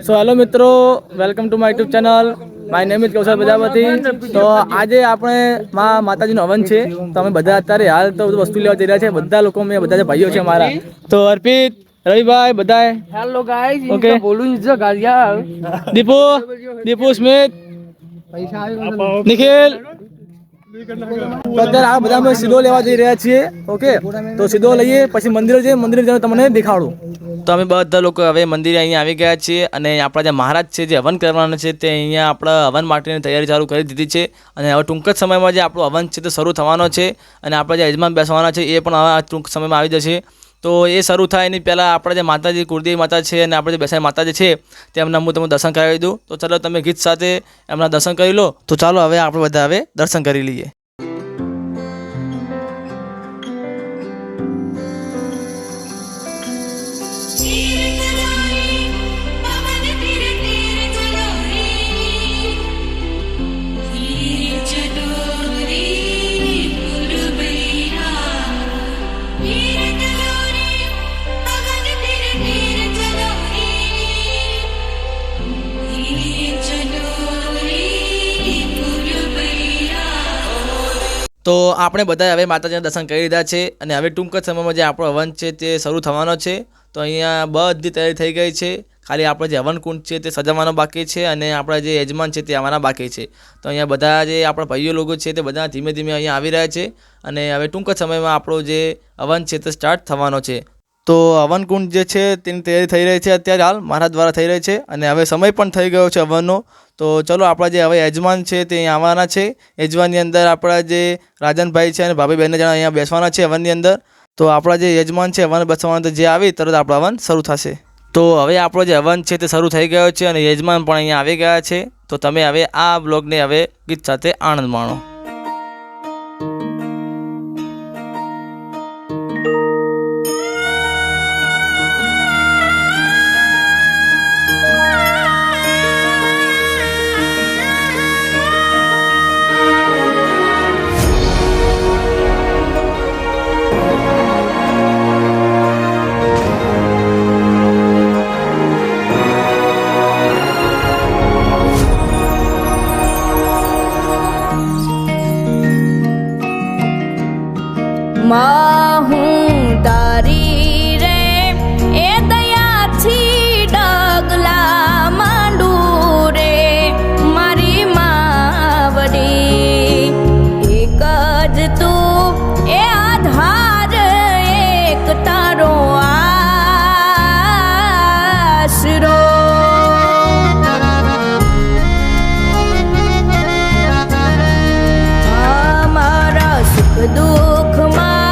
સો hello મિત્રો, welcome to my YouTube channel. My name is Kaushal Prajapati. તો આજે આપણે માતાજીનું હવન છે, તો અમે બધા અત્યારે હાલ તો બધું વસ્તુ લેવા જઈ રહ્યા છે. બધા લોકો મેં બધા ભાઈઓ છે મારા. તો અર્પિત, રવિભાઈ, બધાએ હેલો ગાઈસ. ઓકે, બોલું જો ગાલિયા દીપુ સ્મિત, નિખિલ. અત્યારે આ બધા અમે સીધો લેવા જઈ રહ્યા છીએ. ઓકે, તો સીધો લઈએ, પછી મંદિરે જઈએ. મંદિરે જઈને તમને દેખાડું. તો અમે બધા લોકો હવે મંદિરે અહીંયા આવી ગયા છીએ અને આપણા જે મહારાજ છે, જે હવન કરવાના છે, તે અહીંયા આપણા હવન માટેની તૈયારી ચાલુ કરી દીધી છે. અને હવે ટૂંક જ સમયમાં જે આપણો હવન છે તે શરૂ થવાનો છે. અને આપણા જે યજમાન બેસવાના છે એ પણ હવે ટૂંક સમયમાં આવી જશે. તો એ શરૂ થાય એની પહેલાં આપણા જે માતાજી કુળદેવી માતા છે અને આપણે જે બેસાય માતાજી છે તેમના હું તમને દર્શન કરાવી દઉં. તો ચાલો તમે ગીત સાથે એમના દર્શન કરી લો. તો ચાલો હવે આપણે બધા હવે દર્શન કરી લઈએ. તો આપણે બધા હવે માતાજીના દર્શન કરી લીધા છે અને હવે ટૂંક જ સમયમાં જે આપણો હવન છે તે શરૂ થવાનો છે. તો અહીંયા બધી તૈયારી થઈ ગઈ છે. ખાલી આપણે જે હવન કુંડ છે તે સજાવવાનો બાકી છે અને આપણા જે યજમાન છે તે આવવાના બાકી છે. તો અહીંયા બધા જે આપણા ભાઈઓ લોકો છે તે બધા ધીમે ધીમે અહીંયા આવી રહ્યા છે અને હવે ટૂંક જ સમયમાં આપણો જે હવન છે તે સ્ટાર્ટ થવાનો છે. તો હવન કુંડ જે છે તેની તૈયારી થઈ રહી છે અત્યારે હાલ મારા દ્વારા થઈ રહી છે અને હવે સમય પણ થઈ ગયો છે હવનનો. તો ચલો આપણા જે હવે યજમાન છે તે અહીંયા આવવાના છે. યજમાનની અંદર આપણા જે રાજનભાઈ છે અને ભાભી બહેને જણા અહીંયા બેસવાના છે હવનની અંદર. તો આપણા જે યજમાન છે હવન બેસવાના જે આવી તરત આપણો હવન શરૂ થશે. તો હવે આપણો જે હવન છે તે શરૂ થઈ ગયો છે અને યજમાન પણ અહીંયા આવી ગયા છે. તો તમે હવે આ બ્લોગને હવે ગીત સાથે આનંદ માણો. હું તારી રે એ દયાથી ડગલા માંડું રે મારી માવડી. એક જ તું એ આધાર એક તારો આશરો. અમારા સુખ દુઃખમાં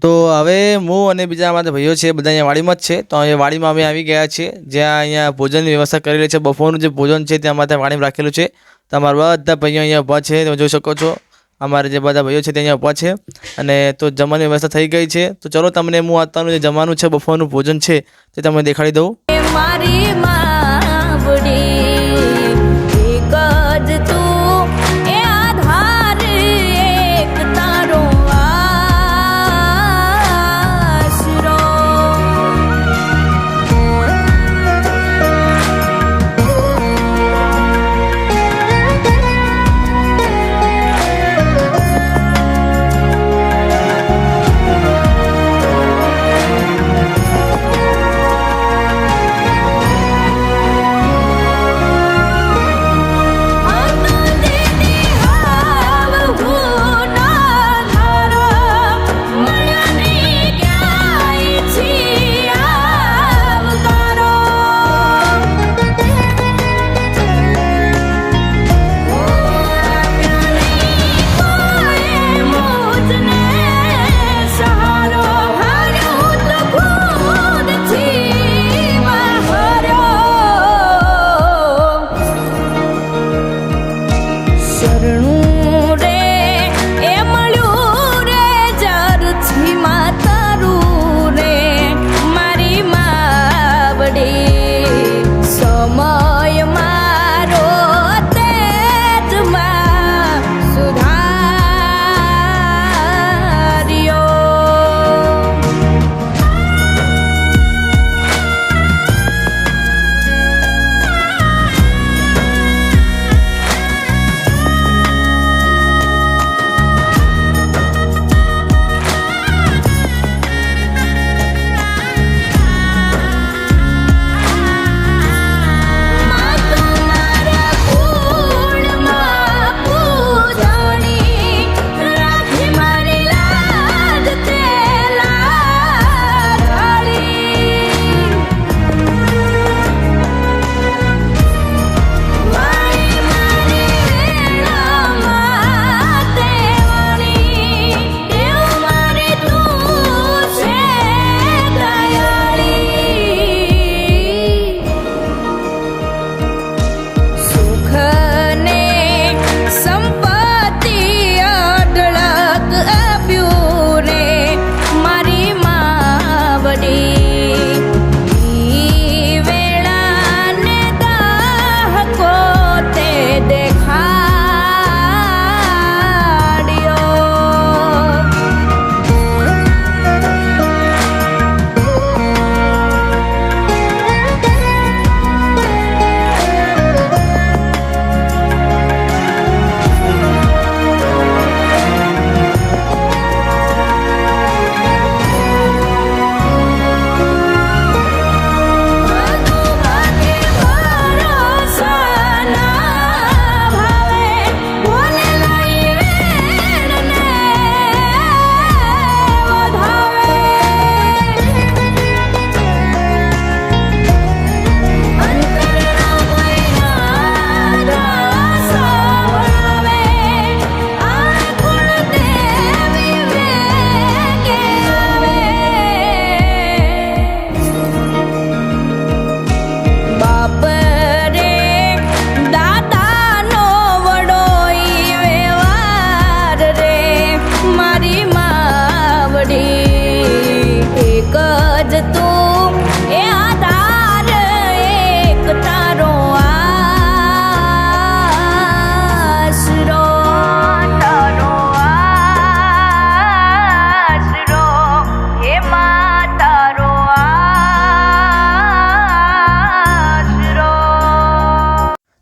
તો હવે હું અને બીજા અમારા ભાઈઓ છે બધા અહીંયા વાડીમાં જ છે. તો અહીંયા વાડીમાં અમે આવી ગયા છીએ, જ્યાં અહીંયા ભોજનની વ્યવસ્થા કરેલી છે. બપોરનું જે ભોજન છે તે અમારે વાડીમાં રાખેલું છે. તમારા બધા ભાઈઓ અહીંયા ઊભા છે, તમે જોઈ શકો છો. અમારે જે બધા ભાઈઓ છે તે અહીંયા ઊભા છે અને તો જમવાની વ્યવસ્થા થઈ ગઈ છે. તો ચલો તમને હું અત્યારનું જે જમવાનું છે, બપોરનું ભોજન છે તે તમને દેખાડી દઉં. મારી માવડી એક જ તું એ આધાર એક તારો આશરો.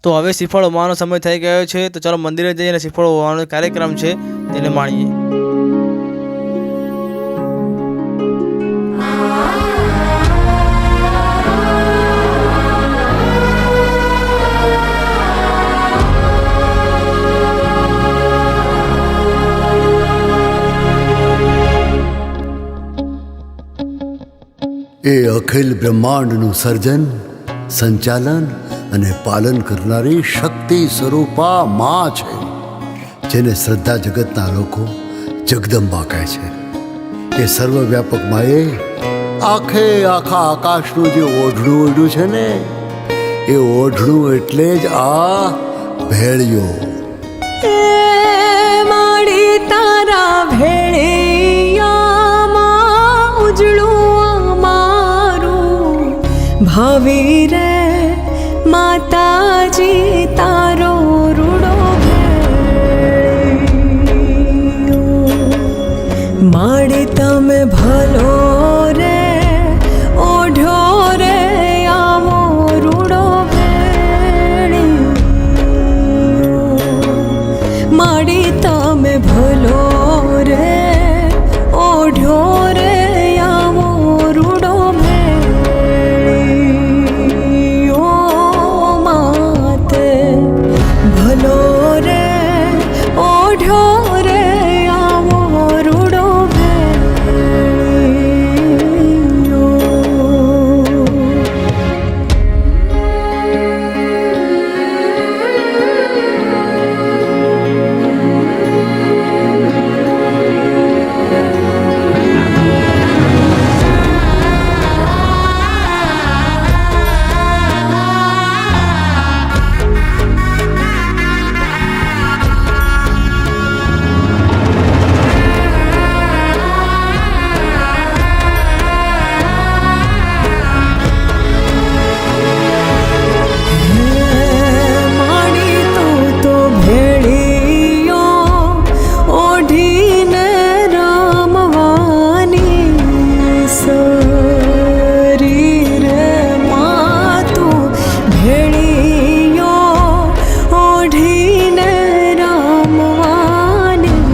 તો હવે શ્રીફળ હોવાનો સમય થઈ ગયો છે, તો ચાલો મંદિરે જઈને શ્રીફળ હોવાનો કાર્યક્રમ છે તેને માણીએ. એ અખિલ બ્રહ્માંડનું સર્જન, સંચાલન અને પાલન કરનારી શક્તિ સ્વરૂપા માં છે, જેને શ્રદ્ધા જગતના લોકો જગદંબા કહે છે. એ સર્વવ્યાપક માએ આખા આકાશનું જે ઓઢણું ઓઢ્યું છે ને, એ ઓઢણું એટલે જ આ ભેળિયો. માડી તારા ભેળિયામાં ઉજળું અમારું ભાવી રે માતાજી તારો રૂડો ભેળિયો. માડી તમે ભલો રે ઓઢો રે આવો રૂડો ભેળિયો. માડી તમે ભલો રે ઓઢો રે આવો રૂડો ભેળિયો. માતે ભલો રે ઓઢો રે આવો રૂડો ભેળિયો. માડી તું તો ભેળિયો ઓઢીને રમવાની સરી રે. માં તું ભેળિયો ઓઢીને રમવાની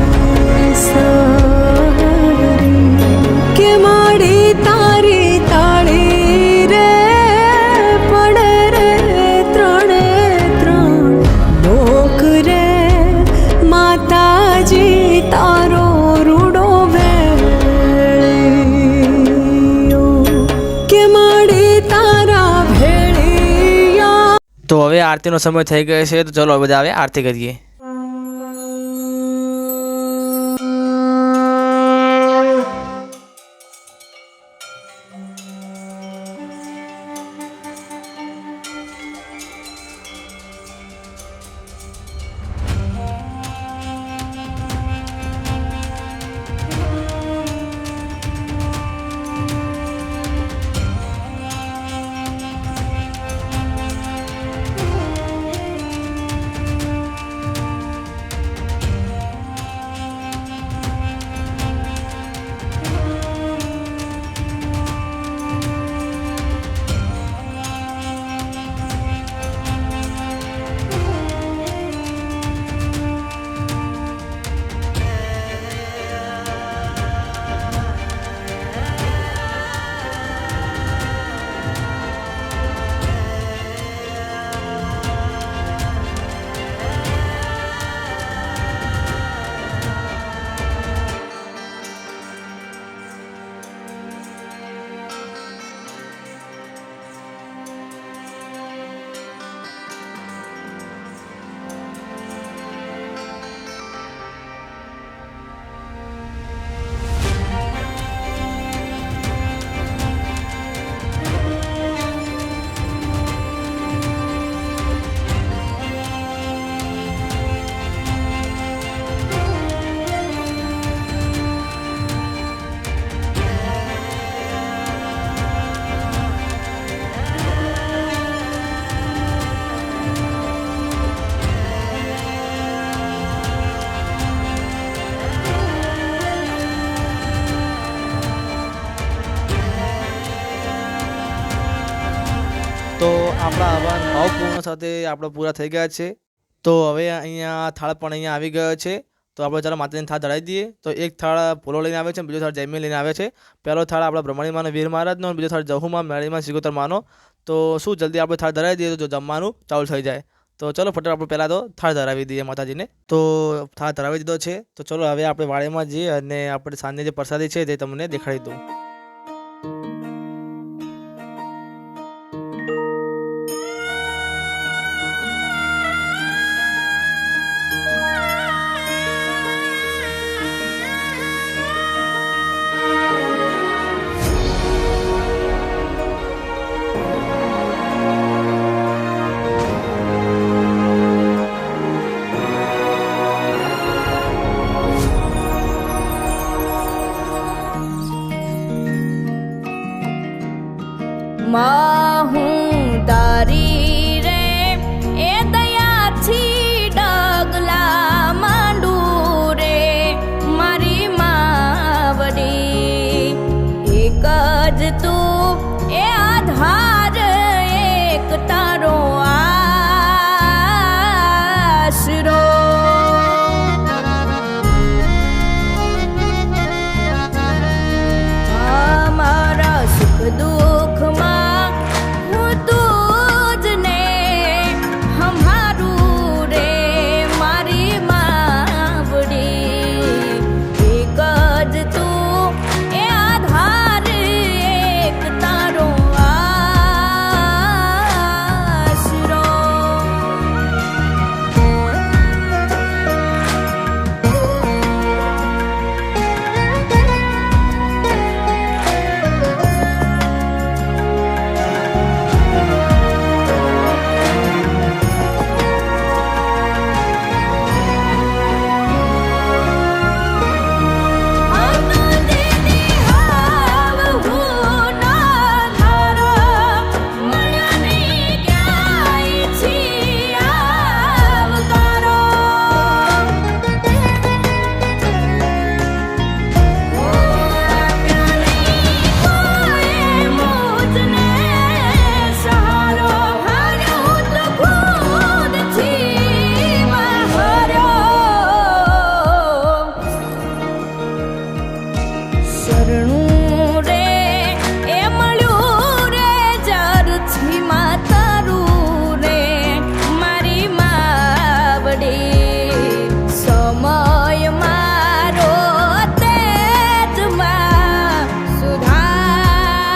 સરી. કે માડી તારી તાળી રે પડે રે ત્રણે ત્રણ લોક રે માતાજી તારો રૂડો ભેળિયો. કે માડી તારા ભેળિયા. તો હવે આરતીનો સમય થઈ ગયો છે, તો ચાલો બધા હવે આરતી કરીએ. તો આપણા હવન ભાવપૂર્ણ સાથે આપણે પૂરા થઈ ગયા છે. તો હવે અહીંયા થાળ પણ અહીંયા આવી ગયો છે. તો આપણે ચાલો માતાજીને થાળ ધરાવી દઈએ. તો એક થાળ ફૂલો લઈને આવે છે, બીજો થાળ જયમી લઈને આવે છે. પહેલો થાળ આપણા બ્રહ્મણીમાનો વીર મહારાજનો, અને બીજો થાળ જહુમાં મેળીમાં સિગોતર માનો. તો શું જલ્દી આપણે થાળ ધરાવી દઈએ તો જમવાનું ચાલુ થઈ જાય. તો ચલો ફટાફટ આપણે પહેલાં તો થાળ ધરાવી દઈએ માતાજીને. તો થાળ ધરાવી દીધો છે. તો ચલો હવે આપણે વાડીમાં જઈએ અને આપણે સાંજની જે પ્રસાદી છે તે તમને દેખાડી દઉં. હું તારી રે એ દયાથી ડગલા માંડું રે મારી માવડી એક જ તું એ આધાર એક તારો આશરો અમારા સુખ દુઃખમાં હું તું જ ને હમારું રે મારી માવડી એક જ તું એ આધાર એક તારો આશરો. શરણું રે એ મળ્યું રે જરથી માતારું રે મારી માવડી સમય મારો તેજમાં સુધાર્યો.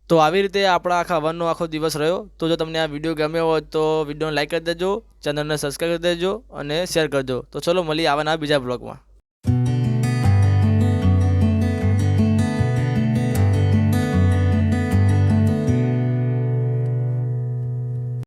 તો આવી રીતે આપણા આખા હવનનો આખો દિવસ રહ્યો. તો જો તમને આ વિડીયો ગમ્યો હોય તો વિડીયોને લાઈક કરી દેજો, ચેનલને સબસ્ક્રાઈબ કરી દેજો અને શેર કરજો. તો ચલો મળીએ આવવાના બીજા બ્લોગમાં.